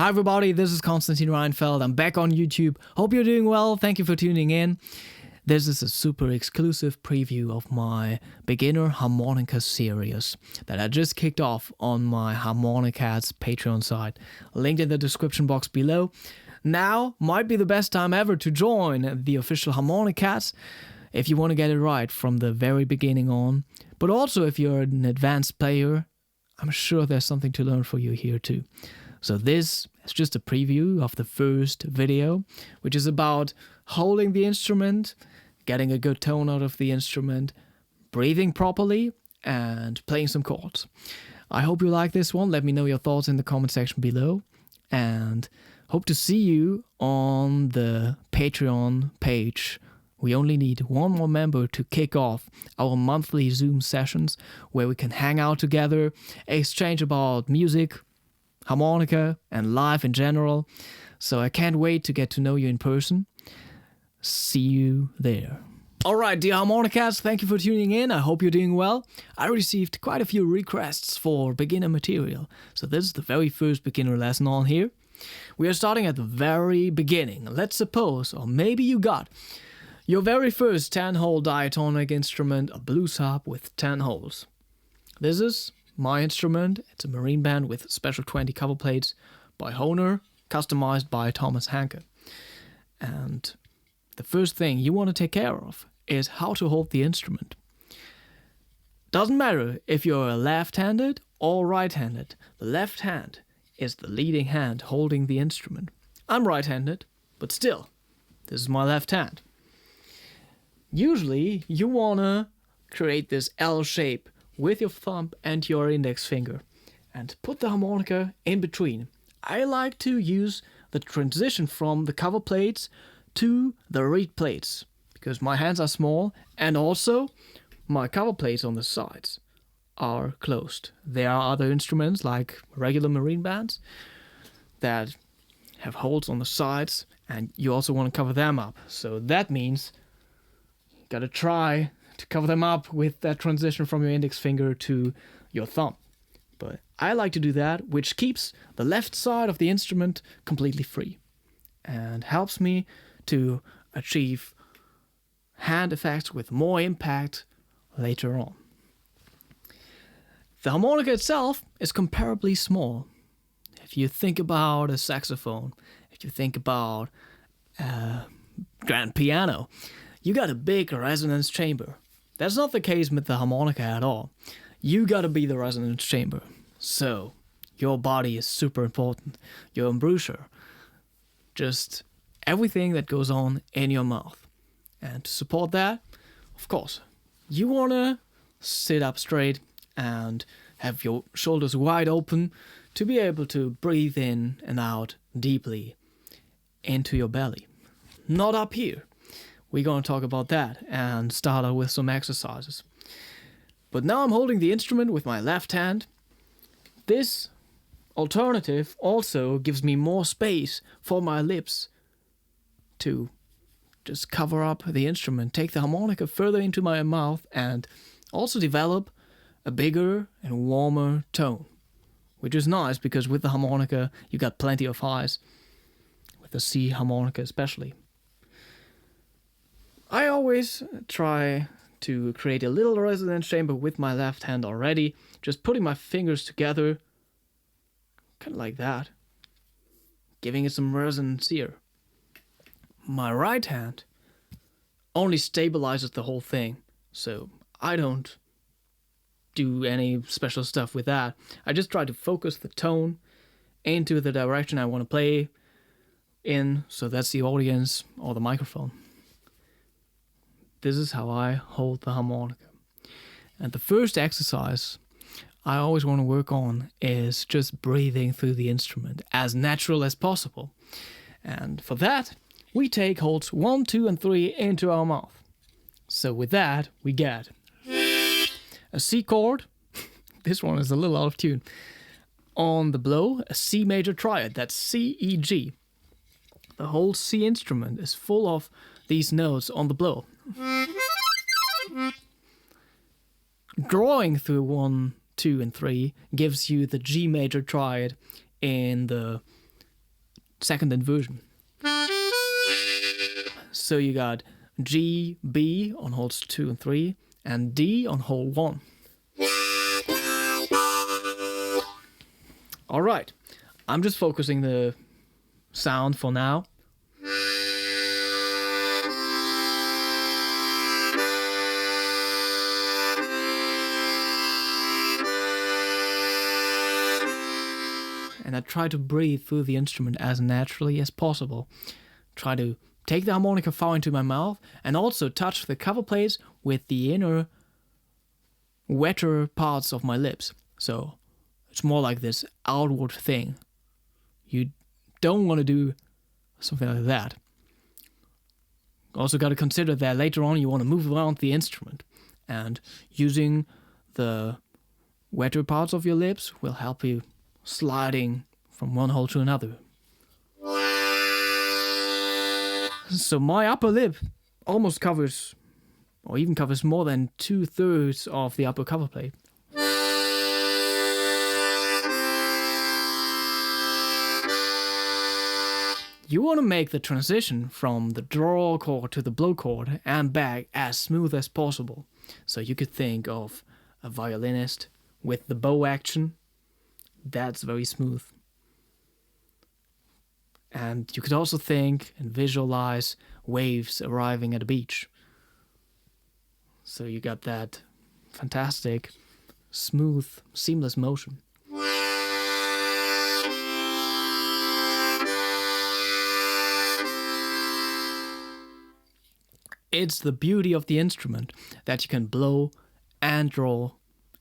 Hi everybody, this is Konstantin Reinfeld. I'm back on YouTube. Hope you're doing well. Thank you for tuning in. This is a super exclusive preview of my beginner harmonica series that I just kicked off on my Harmonica's Patreon site, linked in the description box below. Now might be the best time ever to join the official Harmonicats if you want to get it right from the very beginning on. But also if you're an advanced player, I'm sure there's something to learn for you here too. So this is just a preview of the first video, which is about holding the instrument, getting a good tone out of the instrument, breathing properly, and playing some chords. I hope you like this one. Let me know your thoughts in the comment section below. And hope to see you on the Patreon page. We only need one more member to kick off our monthly Zoom sessions where we can hang out together, exchange about music, harmonica, and life in general. So I can't wait to get to know you in person. See you there. Alright, dear Harmonicas, thank you for tuning in. I hope you're doing well. I received quite a few requests for beginner material. So this is the very first beginner lesson on here. We are starting at the very beginning. Let's suppose, or maybe you got your very first 10-hole diatonic instrument, a blues harp with 10 holes. This is my instrument. It's a marine band with special 20 cover plates by HOHNER, customized by Thomas Hanke. And the first thing you want to take care of is how to hold the instrument. Doesn't matter if you're left-handed or right-handed. The left hand is the leading hand holding the instrument. I'm right-handed, but still, this is my left hand. Usually, you want to create this L shape with your thumb and your index finger and put the harmonica in between. I like to use the transition from the cover plates to the reed plates because my hands are small and also my cover plates on the sides are closed. There are other instruments like regular marine bands that have holes on the sides and you also want to cover them up. So that means you gotta try to cover them up with that transition from your index finger to your thumb. But I like to do that, which keeps the left side of the instrument completely free and helps me to achieve hand effects with more impact later on. The harmonica itself is comparably small. If you think about a saxophone, if you think about a grand piano, you got a big resonance chamber. That's not the case with the harmonica at all. You gotta be the resonance chamber. So, your body is super important. Your embouchure. Just everything that goes on in your mouth. And to support that, of course, you wanna sit up straight and have your shoulders wide open to be able to breathe in and out deeply into your belly. Not up here. We're going to talk about that and start out with some exercises. But now I'm holding the instrument with my left hand. This alternative also gives me more space for my lips to just cover up the instrument, take the harmonica further into my mouth and also develop a bigger and warmer tone. Which is nice because with the harmonica you got plenty of highs, with the C harmonica especially. I always try to create a little resonance chamber with my left hand already, just putting my fingers together, kind of like that, giving it some resonance here. My right hand only stabilizes the whole thing, so I don't do any special stuff with that. I just try to focus the tone into the direction I want to play in, so that's the audience or the microphone. This is how I hold the harmonica. And the first exercise I always want to work on is just breathing through the instrument as natural as possible. And for that, we take holds 1, 2, and 3 into our mouth. So with that, we get a C chord. This one is a little out of tune. On the blow, a C major triad, that's C, E, G. The whole C instrument is full of these notes on the blow. Drawing through 1, 2, and 3 gives you the G major triad in the second inversion. So you got G, B on holes 2 and 3, and D on hole 1. Alright, I'm just focusing the sound for now. And I try to breathe through the instrument as naturally as possible. Try to take the harmonica far into my mouth and also touch the cover plates with the inner wetter parts of my lips. So it's more like this outward thing. You don't want to do something like that. Also got to consider that later on you want to move around the instrument, and using the wetter parts of your lips will help you sliding from one hole to another. So my upper lip almost covers, or even covers more than 2/3 of the upper cover plate. You want to make the transition from the draw chord to the blow chord and back as smooth as possible. So you could think of a violinist with the bow action. That's very smooth. And you could also think and visualize waves arriving at a beach. So you got that fantastic, smooth, seamless motion. It's the beauty of the instrument that you can blow and draw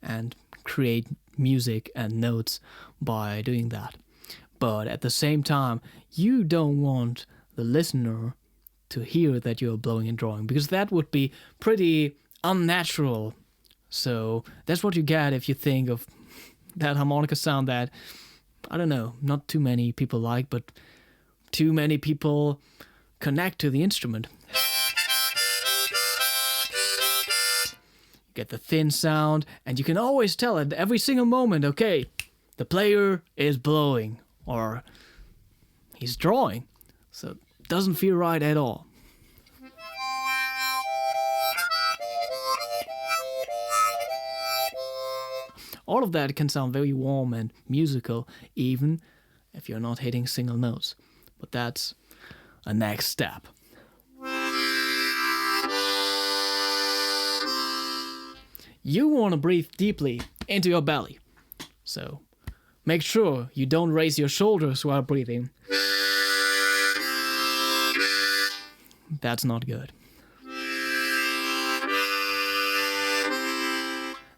and create music and notes by doing that. But at the same time, you don't want the listener to hear that you're blowing and drawing, because that would be pretty unnatural. So that's what you get if you think of that harmonica sound that, I don't know, not too many people like, but too many people connect to the instrument. Get the thin sound, and you can always tell at every single moment, okay, the player is blowing or he's drawing. So it doesn't feel right at all. All of that can sound very warm and musical, even if you're not hitting single notes. But that's a next step. You want to breathe deeply into your belly. So make sure you don't raise your shoulders while breathing. That's not good.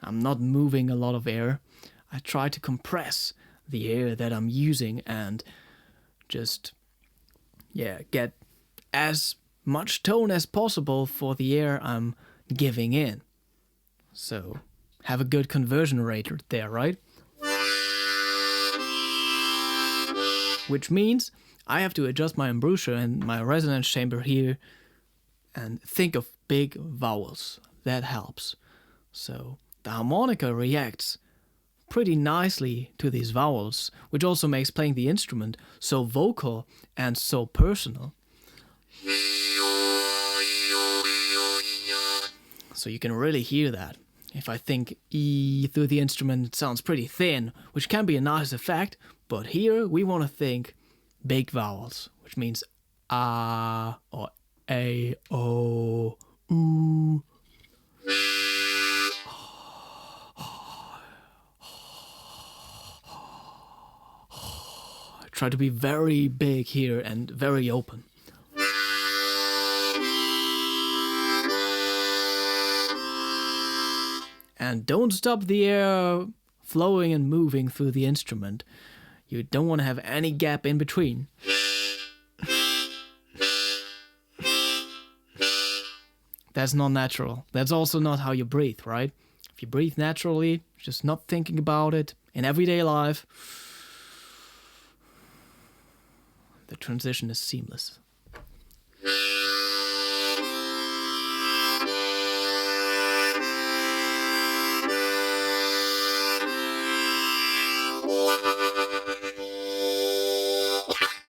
I'm not moving a lot of air. I try to compress the air that I'm using and just, get as much tone as possible for the air I'm giving in. So have a good conversion rate there, right? Which means I have to adjust my embouchure and my resonance chamber here and think of big vowels. That helps. So the harmonica reacts pretty nicely to these vowels, which also makes playing the instrument so vocal and so personal. So you can really hear that. If I think E through the instrument, it sounds pretty thin, which can be a nice effect, but here we want to think big vowels, which means A or A, O, U. Try to be very big here and very open. And don't stop the air flowing and moving through the instrument. You don't want to have any gap in between. That's not natural. That's also not how you breathe, right? If you breathe naturally, just not thinking about it in everyday life, the transition is seamless.